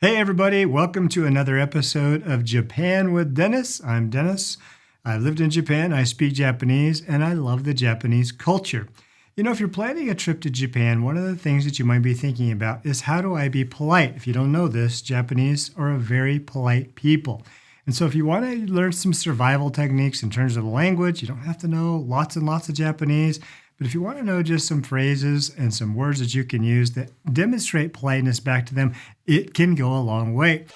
Hey everybody, welcome to another episode of Japan with Dennis. I'm Dennis. I lived in Japan, I speak Japanese, and I love the Japanese culture. You know, if you're planning a trip to Japan, one of the things that you might be thinking about is how do I be polite? If you don't know this, Japanese are a very polite people. And so if you want to learn some survival techniques in terms of the language, you don't have to know lots and lots of Japanese. But if you want to know just some phrases and some words that you can use that demonstrate politeness back to them, it can go a long way.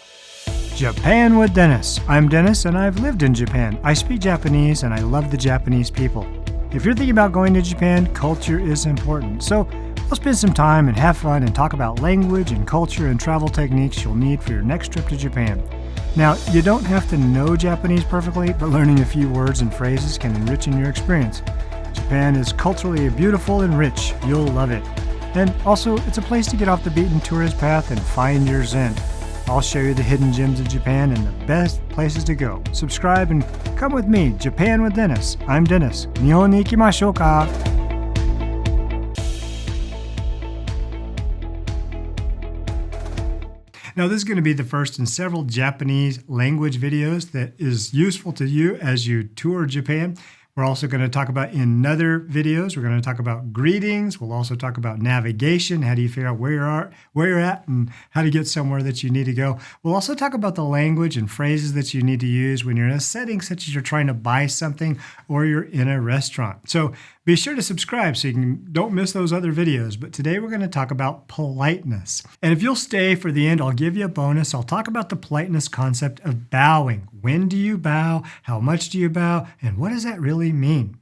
Japan with Dennis. I'm Dennis and I've lived in Japan. I speak Japanese and I love the Japanese people. If you're thinking about going to Japan, culture is important. So we'll spend some time and have fun and talk about language and culture and travel techniques you'll need for your next trip to Japan. Now, you don't have to know Japanese perfectly, but learning a few words and phrases can enrich your experience. Japan is culturally beautiful and rich. You'll love it. And also, it's a place to get off the beaten tourist path and find your zen. I'll show you the hidden gems of Japan and the best places to go. Subscribe and come with me, Japan with Dennis. I'm Dennis. 日本に行きましょうか? Now, this is going to be the first in several Japanese language videos that is useful to you as you tour Japan. We're also going to talk about in other videos, we're going to talk about greetings. We'll also talk about navigation. How do you figure out where you're at and how to get somewhere that you need to go. We'll also talk about the language and phrases that you need to use when you're in a setting such as you're trying to buy something or you're in a restaurant. So be sure to subscribe so you don't miss those other videos. But today we're going to talk about politeness. And if you'll stay for the end, I'll give you a bonus. I'll talk about the politeness concept of bowing. When do you bow? How much do you bow? And what does that really mean?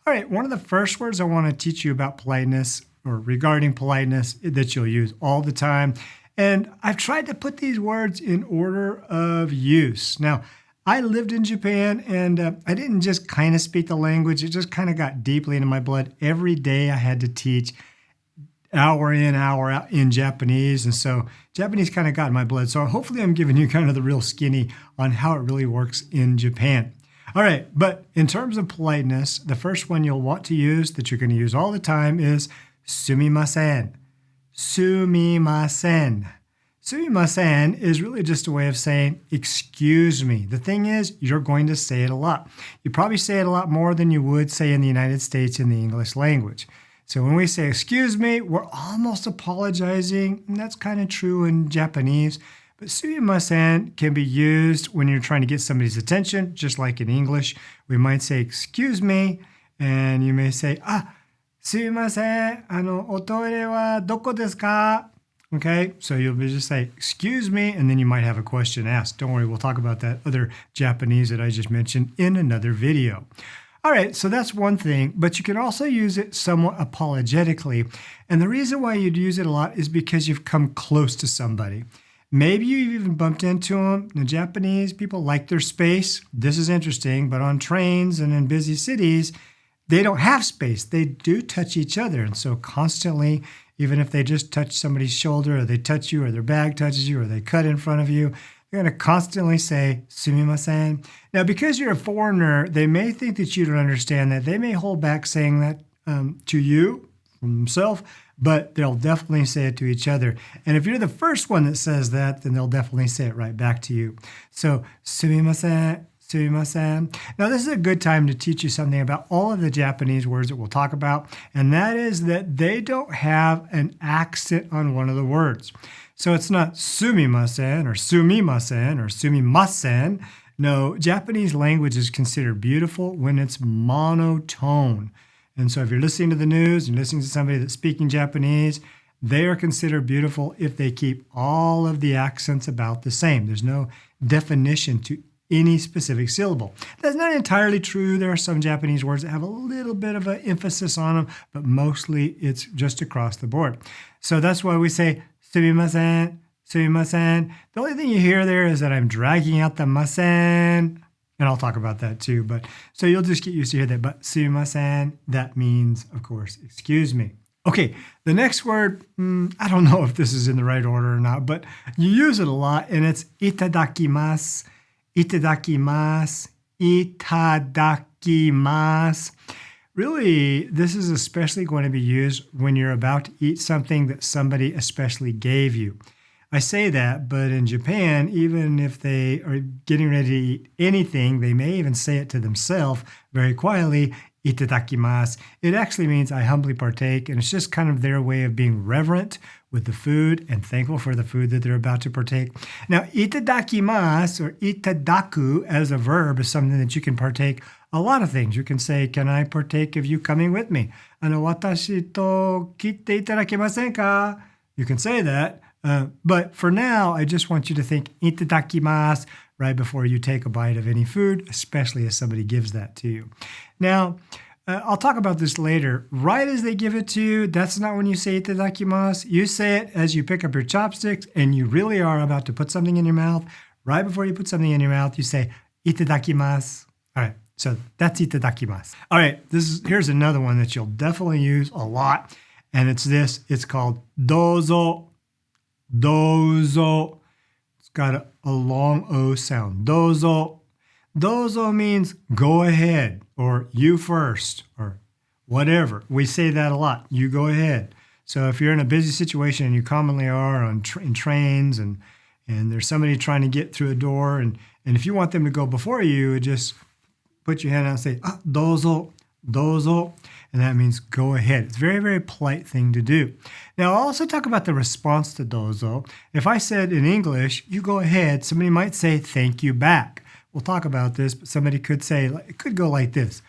All right, one of the first words I want to teach you about politeness or regarding politeness that you'll use all the time. And I've tried to put these words in order of use. Now, I lived in Japan and I didn't just kind of speak the language. It just kind of got deeply into my blood. Every day I had to teach hour in, hour out in Japanese. And so Japanese kind of got in my blood. So hopefully I'm giving you kind of the real skinny on how it really works in Japan. All right, but in terms of politeness, the first one you'll want to use that you're going to use all the time is sumimasen. Sumimasen. Sumimasen is really just a way of saying, excuse me. The thing is, you're going to say it a lot. You probably say it a lot more than you would say in the United States in the English language. So when we say, excuse me, we're almost apologizing. And that's kind of true in Japanese. But sumimasen can be used when you're trying to get somebody's attention, just like in English. We might say, excuse me, and you may say, sumimasen, otoire wa doko desu ka? Okay, so you'll just say, excuse me, and then you might have a question asked. Don't worry, we'll talk about that other Japanese that I just mentioned in another video. All right, so that's one thing, but you can also use it somewhat apologetically. And the reason why you'd use it a lot is because you've come close to somebody. Maybe you've even bumped into them. The Japanese people like their space. This is interesting, but on trains and in busy cities, they don't have space. They do touch each other. And so constantly, even if they just touch somebody's shoulder or they touch you or their bag touches you or they cut in front of you, they're going to constantly say, sumimasen. Now, because you're a foreigner, they may think that you don't understand that. They may hold back saying that to you from themselves, but they'll definitely say it to each other. And if you're the first one that says that, then they'll definitely say it right back to you. So, sumimasen. Sumimasen. Now, this is a good time to teach you something about all of the Japanese words that we'll talk about, and that is that they don't have an accent on one of the words. So it's not sumimasen or sumimasen or sumimasen. No, Japanese language is considered beautiful when it's monotone. And so if you're listening to the news and listening to somebody that's speaking Japanese, they are considered beautiful if they keep all of the accents about the same. There's no definition to any specific syllable. That's not entirely true. There are some Japanese words that have a little bit of an emphasis on them, but mostly it's just across the board. So that's why we say sumimasen, sumimasen. The only thing you hear there is that I'm dragging out the masen, and I'll talk about that too. But so you'll just get used to hear that. But sumimasen, that means, of course, excuse me. Okay, the next word, I don't know if this is in the right order or not, but you use it a lot, and it's itadakimasu. Itadakimasu, itadakimasu. Really, this is especially going to be used when you're about to eat something that somebody especially gave you. I say that, but in Japan, even if they are getting ready to eat anything, they may even say it to themselves very quietly, 𝘃𝗶𝗱𝗲. It actually means I humbly partake, and it's just kind of their way of being reverent with the food and thankful for the food that they're about to partake. Now, 𝘃𝗶𝗱𝗲 or 𝘃𝗀 as a verb is something that you can partake a lot of things. You can say, can I partake of you coming with me? 私と来ていただけませんか? You can say that. But for now, I just want you to think 𝘃𝗀𝗋𝗫 right before you take a bite of any food, especially if somebody gives that to you. Now, I'll talk about this later. Right as they give it to you, that's not when you say 𝘃𝗀𝗋𝗫. You say it as you pick up your chopsticks and you really are about to put something in your mouth. Right before you put something in your mouth, you say 𝘃𝗀𝗋𝗫. All right, so that's 𝘃𝗀𝗋𝗫. All right, here's another one that you'll definitely use a lot, and it's this. It's called どうぞ. どうぞ. It's got a long O sound. どうぞ. どうぞ means go ahead, or you first, or whatever. We say that a lot. You go ahead. So if you're in a busy situation, and you commonly are in trains, and there's somebody trying to get through a door, and if you want them to go before you, just put your hand out and say, どうぞ, どうぞ. And that means go ahead. It's a very, very polite thing to do. Now, I'll also talk about the response to どうぞ. If I said in English, you go ahead, somebody might say thank you back. We'll talk about this, but somebody could say, it could go like this.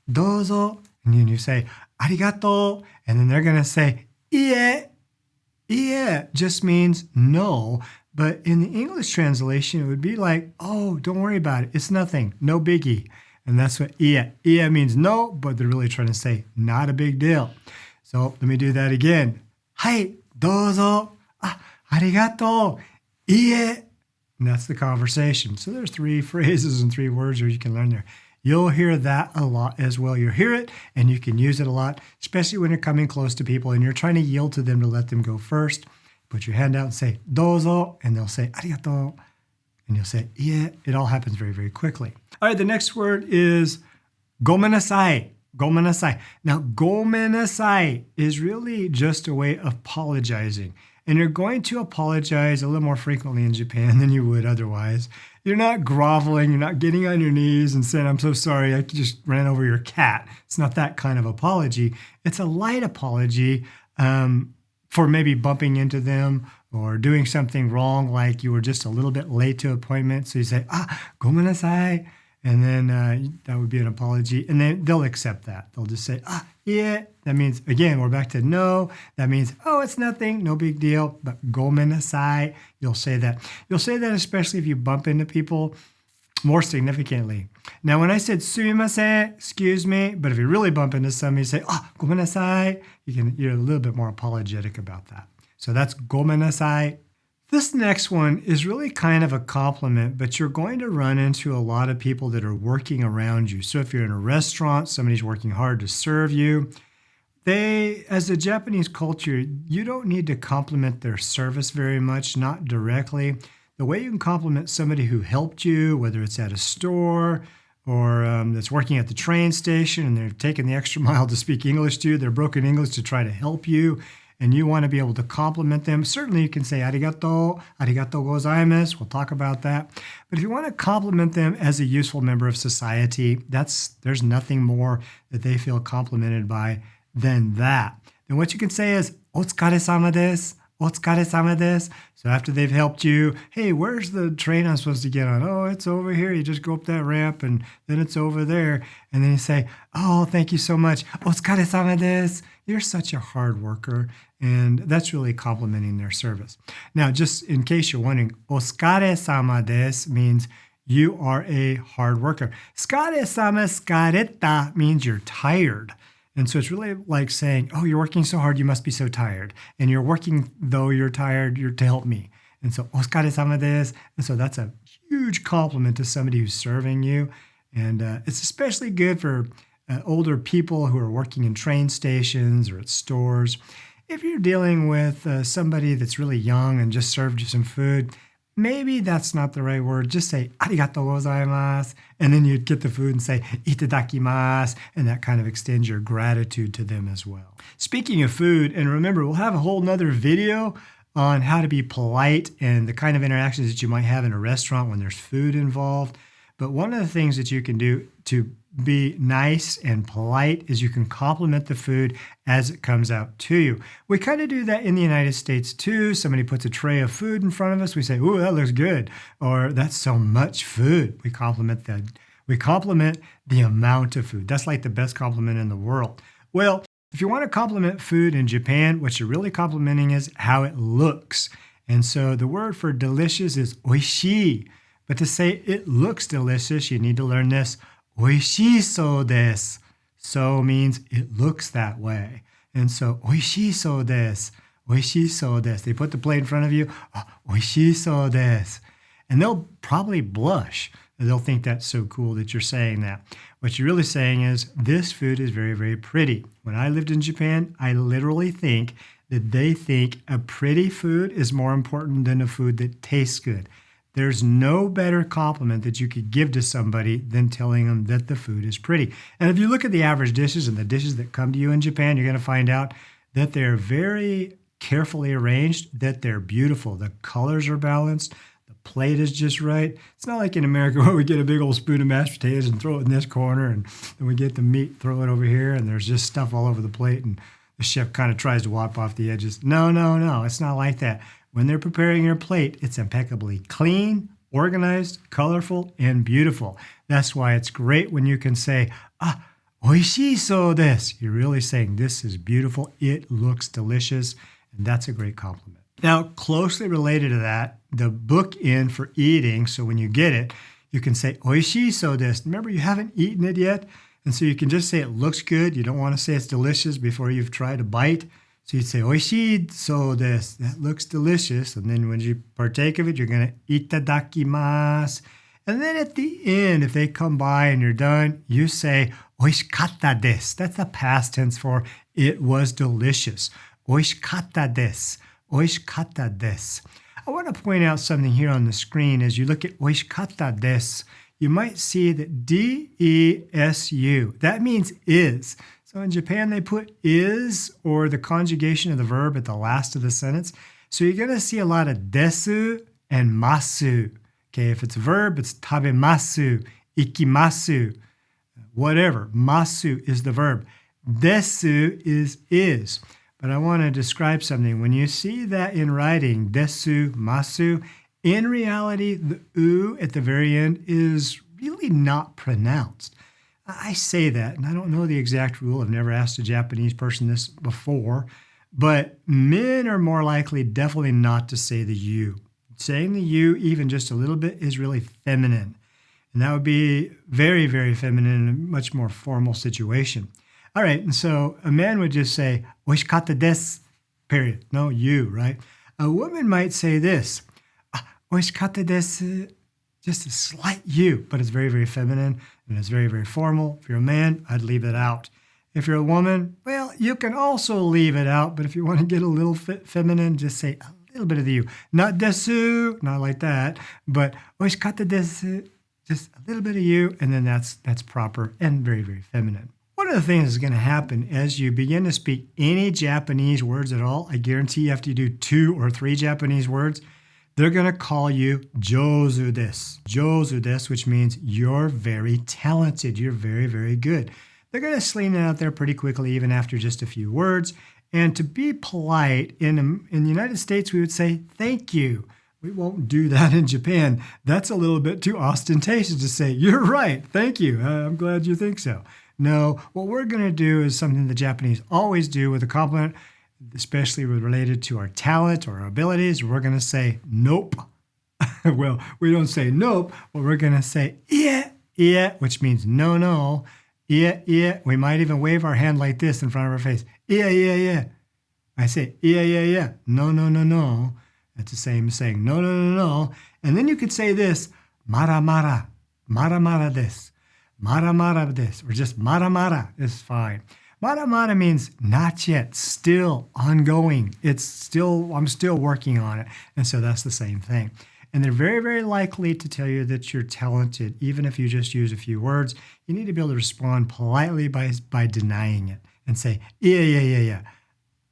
どうぞ. And then you say, ありがとう. And then they're going to say, いえ. いえ just means no. But in the English translation, it would be like, oh, don't worry about it. It's nothing. No biggie. And that's what いえ. いえ means no, but they're really trying to say not a big deal. So let me do that again. はい、どうぞ. ありがとう. いえ. And that's the conversation. So there's 3 phrases and 3 words that you can learn there. You'll hear that a lot as well. You'll hear it and you can use it a lot, especially when you're coming close to people and you're trying to yield to them to let them go first. Put your hand out and say, どうぞ, and they'll say, ありがとう. And you'll say, yeah, it all happens very, very quickly. All right, the next word is ごめんなさい. ごめんなさい. Now, ごめんなさい is really just a way of apologizing. And you're going to apologize a little more frequently in Japan than you would otherwise. You're not groveling, you're not getting on your knees and saying, I'm so sorry, I just ran over your cat. It's not that kind of apology. It's a light apology for maybe bumping into them or doing something wrong, like you were just a little bit late to an appointment. So you say, ごめんなさい. And then that would be an apology. And then they'll accept that. They'll just say, yeah. That means, again, we're back to no. That means, oh, it's nothing, no big deal. But ごめんなさい, you'll say that. You'll say that especially if you bump into people more significantly. Now, when I said すみません, excuse me, but if you really bump into somebody, you say, ごめんなさい. You're a little bit more apologetic about that. So that's ごめんなさい. This next one is really kind of a compliment, but you're going to run into a lot of people that are working around you. So if you're in a restaurant, somebody's working hard to serve you. As a Japanese culture, you don't need to compliment their service very much, not directly. The way you can compliment somebody who helped you, whether it's at a store or that's working at the train station and they're taking the extra mile to speak English to you, their broken English to try to help you, and you want to be able to compliment them, certainly you can say ありがとう, ありがとうございます. We'll talk about that. But if you want to compliment them as a useful member of society, there's nothing more that they feel complimented by than that. Then what you can say is お疲れ様です. お疲れ様です. So after they've helped you, hey, where's the train I'm supposed to get on? Oh, it's over here. You just go up that ramp and then it's over there. And then you say, oh, thank you so much. お疲れ様です. You're such a hard worker. And that's really complimenting their service. Now, just in case you're wondering, お疲れ様です means you are a hard worker. 疲れ様, 疲れた means you're tired. And so it's really like saying, oh, you're working so hard, you must be so tired. And you're working, though you're tired, you're to help me. And so, お疲れ様です. And so that's a huge compliment to somebody who's serving you. And it's especially good for older people who are working in train stations or at stores. If you're dealing with somebody that's really young and just served you some food, maybe that's not the right word. Just say ありがとうございます. And then you'd get the food and say いただきます. And that kind of extends your gratitude to them as well. Speaking of food, and remember, we'll have a whole nother video on how to be polite and the kind of interactions that you might have in a restaurant when there's food involved. But one of the things that you can do to be nice and polite is you can compliment the food as it comes out to you. We kind of do that in the United States too. Somebody puts a tray of food in front of us. We say, "Ooh, that looks good," or "That's so much food." We compliment that. We compliment the amount of food. That's like the best compliment in the world. Well, if you want to compliment food in Japan, what you're really complimenting is how it looks. And so the word for delicious is oishii. But to say it looks delicious, you need to learn this. Oishisou desu. So means it looks that way. And so oishisou desu. Oishisou desu. They put the plate in front of you. Oh, oishisou desu. And they'll probably blush. They'll think that's so cool that you're saying that. What you're really saying is, this food is very, very pretty. When I lived in Japan, I literally think that they think a pretty food is more important than a food that tastes good. There's no better compliment that you could give to somebody than telling them that the food is pretty. And if you look at the average dishes and the dishes that come to you in Japan, you're going to find out that they're very carefully arranged, that they're beautiful. The colors are balanced. The plate is just right. It's not like in America where we get a big old spoon of mashed potatoes and throw it in this corner, and then we get the meat, throw it over here, and there's just stuff all over the plate, and the chef kind of tries to wipe off the edges. No, it's not like that. When they're preparing your plate, it's impeccably clean, organized, colorful, and beautiful. That's why it's great when you can say, oishisou desu. You're really saying this is beautiful, it looks delicious, and that's a great compliment. Now, closely related to that, the bookend for eating, so when you get it, you can say oishisou desu. Remember, you haven't eaten it yet, and so you can just say it looks good. You don't want to say it's delicious before you've tried a bite. So you'd say, oishisou desu. That looks delicious. And then when you partake of it, you're going to 𝘃𝗶𝗱𝗲𝗄. And then at the end, if they come by and you're done, you say, oishikatta desu. That's the past tense for it was delicious. Oishikatta desu. Oishikatta desu. I want to point out something here on the screen. As you look at oishikatta desu, you might see that desu, that means is. So in Japan, they put is or the conjugation of the verb at the last of the sentence. So you're going to see a lot of desu and masu. Okay, if it's a verb, it's tabemasu, ikimasu, whatever. Masu is the verb. Desu is. But I want to describe something. When you see that in writing, desu, masu, in reality, the u at the very end is really not pronounced. I say that, and I don't know the exact rule. I've never asked a Japanese person this before, but men are more likely definitely not to say the U. Saying the U even just a little bit is really feminine, and that would be very, very feminine in a much more formal situation. All right, and so a man would just say, oishikatta desu, period. No U, right? A woman might say this, oishikatta desu, just a slight U, but it's very, very feminine and it's very, very formal. If you're a man, I'd leave it out. If you're a woman, well, you can also leave it out, but if you want to get a little feminine, just say a little bit of the U. Not desu, not like that, but oishikatta desu, just a little bit of U, and then that's proper and very, very feminine. One of the things that's going to happen as you begin to speak any Japanese words at all, I guarantee you have to do 2 or 3 Japanese words, they're going to call you jozu desu. Jozu desu, which means you're very talented. You're very, very good. They're going to sling it out there pretty quickly, even after just a few words. And to be polite, in the United States, we would say, thank you. We won't do that in Japan. That's a little bit too ostentatious to say, you're right, thank you. I'm glad you think so. No, what we're going to do is something the Japanese always do with a compliment, especially related to our talent or our abilities. We're going to say, nope. Well, we don't say nope, but we're going to say, yeah, which means no. Yeah. We might even wave our hand like this in front of our face. Yeah. I say, yeah. No. That's the same as saying, no. And then you could say this, mara desu. Mara desu, or just mara is fine. Mara means not yet, still, ongoing. I'm still working on it. And so that's the same thing. And they're very, very likely to tell you that you're talented, even if you just use a few words. You need to be able to respond politely by denying it and say, yeah,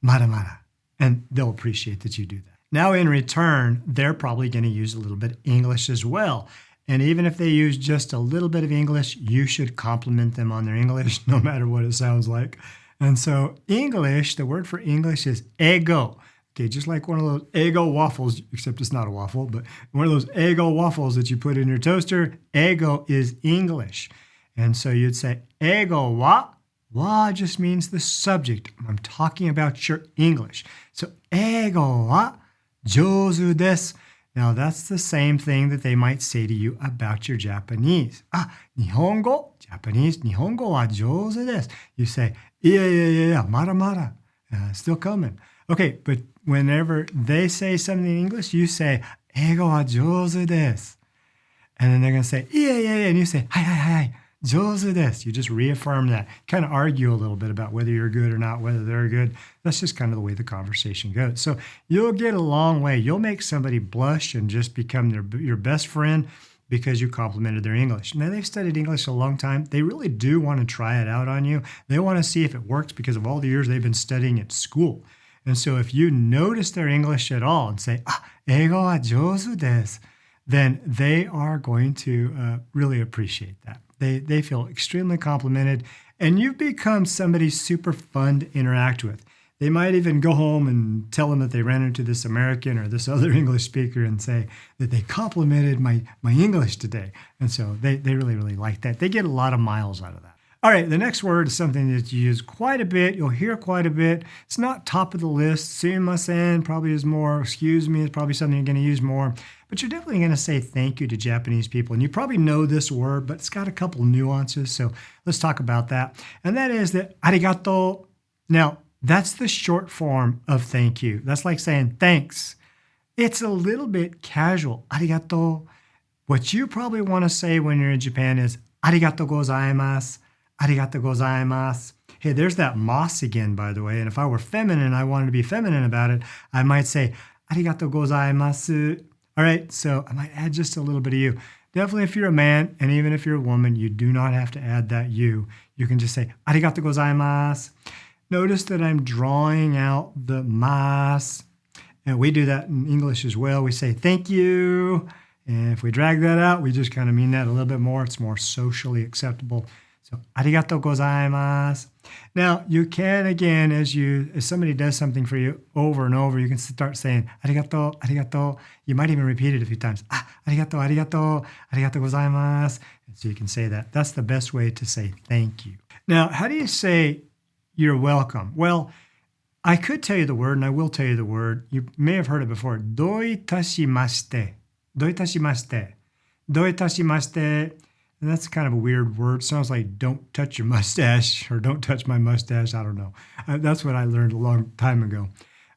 mara. And they'll appreciate that you do that. Now, in return, they're probably going to use a little bit of English as well. And even if they use just a little bit of English, you should compliment them on their English, no matter what it sounds like. And so English, the word for English is ego. Okay, just like one of those Eggo waffles, except it's not a waffle, but one of those Eggo waffles that you put in your toaster, ego is English. And so you'd say, ego wa? Wa just means the subject. I'm talking about your English. So, ego wa jouzu desu. Now, that's the same thing that they might say to you about your Japanese. Nihongo, Japanese, Nihongo wa jouzu desu. You say, yeah, mara mara, still coming. Okay, but whenever they say something in English, you say, eigo wa jouzu desu. And then they're going to say, yeah, and you say, hai, jouzu desu. You just reaffirm that. Kind of argue a little bit about whether you're good or not, whether they're good. That's just kind of the way the conversation goes. So you'll get a long way. You'll make somebody blush and just become your best friend because you complimented their English. Now, they've studied English a long time. They really do want to try it out on you. They want to see if it works because of all the years they've been studying at school. And so if you notice their English at all and say, eigo wa jouzu desu, then they are going to really appreciate that. They feel extremely complimented, and you've become somebody super fun to interact with. They might even go home and tell them that they ran into this American or this other English speaker and say that they complimented my English today. And so they really, really like that. They get a lot of miles out of that. All right, the next word is something that you use quite a bit. You'll hear quite a bit. It's not top of the list. 𝘁𝗵𝗶𝗀 probably is more. Excuse me is probably something you're going to use more. But you're definitely going to say thank you to Japanese people. And you probably know this word, but it's got a couple nuances. So let's talk about that. And that is the arigato. Now, that's the short form of thank you. That's like saying thanks. It's a little bit casual. Arigato. What you probably want to say when you're in Japan is arigato gozaimasu. Arigato gozaimasu. Hey, there's that mas again, by the way. And if I were feminine, I wanted to be feminine about it, I might say arigato gozaimasu. All right, so I might add just a little bit of you. Definitely if you're a man, and even if you're a woman, you do not have to add that you. You can just say arigato gozaimasu. Notice that I'm drawing out the mas. And we do that in English as well. We say thank you. And if we drag that out, we just kind of mean that a little bit more. It's more socially acceptable. So, arigatou gozaimasu. Now, you can, again, as somebody does something for you over and over, you can start saying, arigatou, arigatou. You might even repeat it a few times. Arigatou, arigatou, arigatou gozaimasu. And so you can say that. That's the best way to say thank you. Now, how do you say you're welcome? Well, I could tell you the word, and I will tell you the word. You may have heard it before. Doitashimashite. Doitashimashite. Doitashimashite. And that's kind of a weird word. It sounds like don't touch your mustache or don't touch my mustache. I don't know. That's what I learned a long time ago.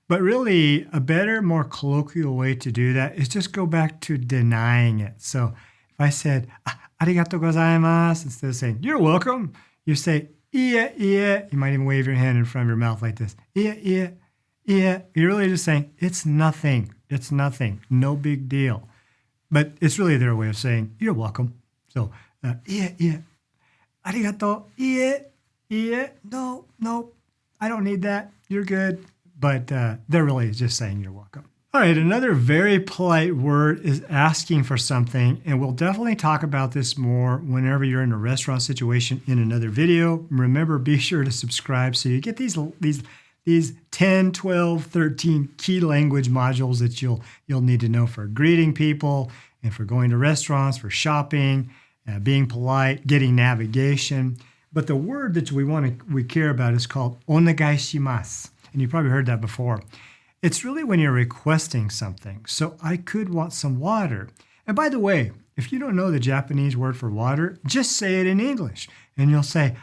But really, a better, more colloquial way to do that is just go back to denying it. So if I said, arigatou gozaimasu, instead of saying, you're welcome, you say, ie. You might even wave your hand in front of your mouth like this. Ie. You're really just saying, it's nothing. It's nothing. No big deal. But it's really their way of saying, you're welcome. So, ie. Arigato, ie. No, I don't need that. You're good. But they're really just saying you're welcome. All right, another very polite word is asking for something, and we'll definitely talk about this more whenever you're in a restaurant situation in another video. Remember, be sure to subscribe so you get these 10, 12, 13 key language modules that you'll need to know for greeting people and for going to restaurants, for shopping, being polite, getting navigation. But the word that we care about is called onegaishimasu. And you probably heard that before. It's really when you're requesting something. So I could want some water. And by the way, if you don't know the Japanese word for water, just say it in English. And you'll say,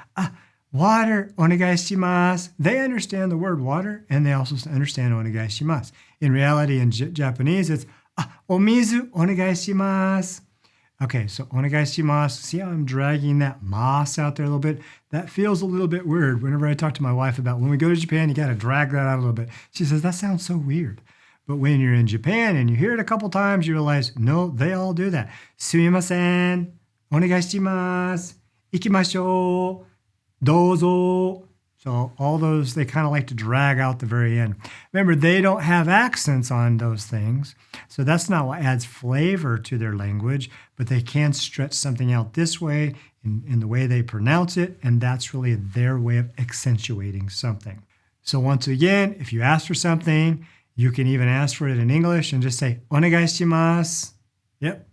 water, onegaishimasu. They understand the word water, and they also understand onegaishimasu. In reality, in Japanese, it's omizu onegaishimasu. Okay, so onegaishimasu. See how I'm dragging that mas out there a little bit? That feels a little bit weird whenever I talk to my wife about when we go to Japan, you got to drag that out a little bit. She says, that sounds so weird. But when you're in Japan and you hear it a couple times, you realize, no, they all do that. Sumimasen, onegaishimasu, ikimashou, dozo. So all those, they kind of like to drag out the very end. Remember, they don't have accents on those things. So that's not what adds flavor to their language, but they can stretch something out this way in the way they pronounce it. And that's really their way of accentuating something. So once again, if you ask for something, you can even ask for it in English and just say, onegai shimasu. Yep.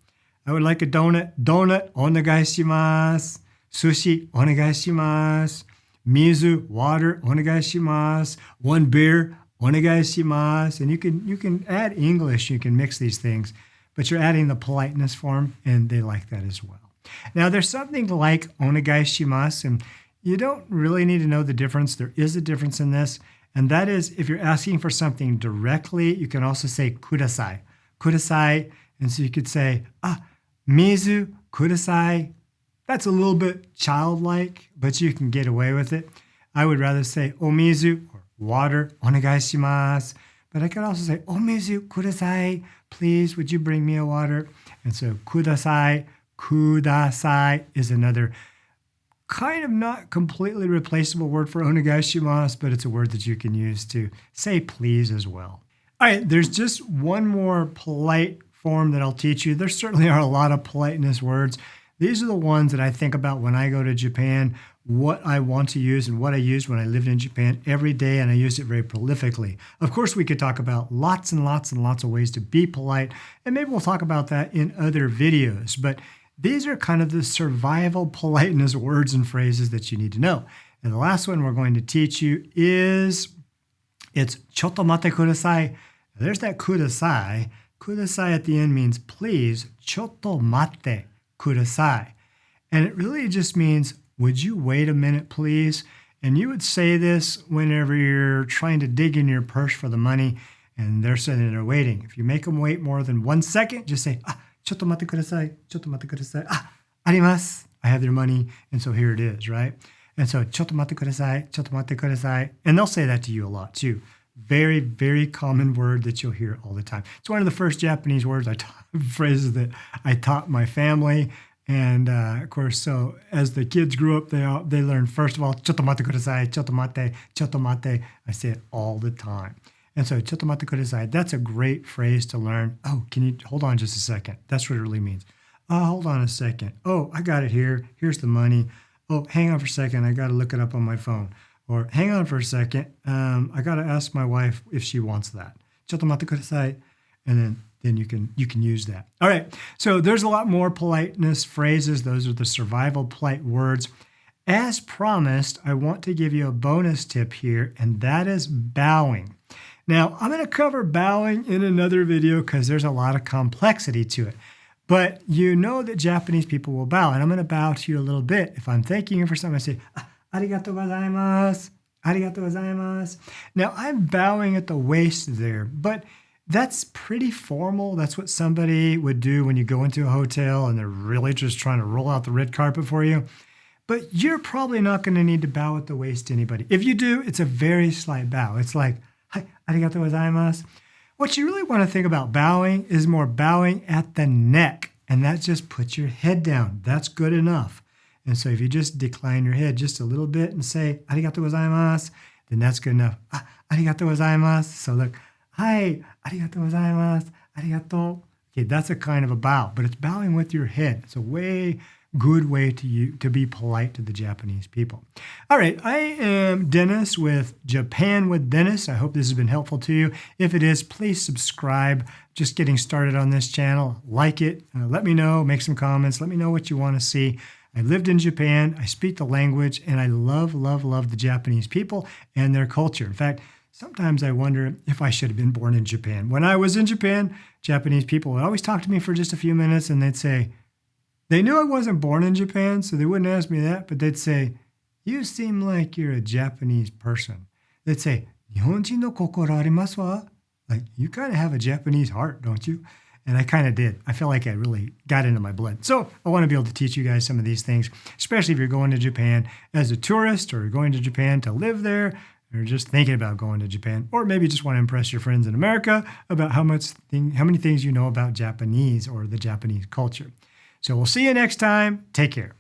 I would like a donut. Donut, onegai shimasu. Sushi, onegai shimasu. Mizu, water, onegai shimasu. One beer, onegai shimasu. And you can add English. You can mix these things, but you're adding the politeness form, and they like that as well. Now, there's something like onegai shimasu, and you don't really need to know the difference. There is a difference in this, and that is if you're asking for something directly, you can also say kudasai. Kudasai, and so you could say, mizu kudasai. That's a little bit childlike, but you can get away with it. I would rather say omizu, or water, onegai shimasu. But I could also say omizu kudasai. Please, would you bring me a water? And so kudasai, kudasai is another kind of not completely replaceable word for onegai shimasu, but it's a word that you can use to say please as well. All right, there's just one more polite form that I'll teach you. There certainly are a lot of politeness words. These are the ones that I think about when I go to Japan, what I want to use and what I used when I lived in Japan every day, and I used it very prolifically. Of course, we could talk about lots and lots and lots of ways to be polite, and maybe we'll talk about that in other videos, but these are kind of the survival politeness words and phrases that you need to know. And the last one we're going to teach you it's 𝘃𝗶𝗱𝗲𝗀 kudasai. There's that kudasai. Kudasai at the end means please, 𝘃𝗶𝗱𝗲𝗀 kudasai. And it really just means, would you wait a minute, please? And you would say this whenever you're trying to dig in your purse for the money and they're sitting there waiting. If you make them wait more than 1 second, just say, ちょっと待ってください, ちょっと待ってください. あります. I have their money, and so here it is, right? And so, ちょっと待ってください, ちょっと待ってください. And they'll say that to you a lot too. Very, very common word that you'll hear all the time. It's one of the first Japanese words phrases that I taught my family. And of course, so as the kids grew up, they learned, first of all, ちょっと待ってください, ちょっと待って, ちょっと待って. I say it all the time. And so, ちょっと待ってください, that's a great phrase to learn. Oh, can you hold on just a second? That's what it really means. Hold on a second. Oh, I got it here. Here's the money. Oh, hang on for a second. I got to look it up on my phone. Or hang on for a second. I got to ask my wife if she wants that. ちょっと待ってください. And then you can use that. All right. So there's a lot more politeness phrases. Those are the survival polite words. As promised, I want to give you a bonus tip here, and that is bowing. Now, I'm going to cover bowing in another video because there's a lot of complexity to it. But you know that Japanese people will bow, and I'm going to bow to you a little bit. If I'm thanking you for something, I say, ありがとうございます. ありがとうございます. Now, I'm bowing at the waist there, but that's pretty formal. That's what somebody would do when you go into a hotel and they're really just trying to roll out the red carpet for you. But you're probably not going to need to bow at the waist to anybody. If you do, it's a very slight bow. It's like, はい、ありがとうございます. What you really want to think about bowing is more bowing at the neck. And that just puts your head down. That's good enough. And so if you just decline your head just a little bit and say, ありがとうございます, then that's good enough. ありがとうございます. So look, はい、ありがとうございます. ありがとう. Okay, that's a kind of a bow, but it's bowing with your head. It's a way good way to be polite to the Japanese people. All right, I am Dennis with Japan with Dennis. I hope this has been helpful to you. If it is, please subscribe. Just getting started on this channel. Like it. Let me know. Make some comments. Let me know what you want to see. I lived in Japan. I speak the language, and I love, love, love the Japanese people and their culture. In fact, sometimes I wonder if I should have been born in Japan. When I was in Japan, Japanese people would always talk to me for just a few minutes, and they'd say, they knew I wasn't born in Japan, so they wouldn't ask me that, but they'd say, you seem like you're a Japanese person. They'd say, 日本人の心ありますわ? Like, you kind of have a Japanese heart, don't you? And I kind of did. I feel like I really got into my blood. So I want to be able to teach you guys some of these things, especially if you're going to Japan as a tourist or going to Japan to live there, or just thinking about going to Japan, or maybe just want to impress your friends in America about how many things you know about Japanese or the Japanese culture. So we'll see you next time. Take care.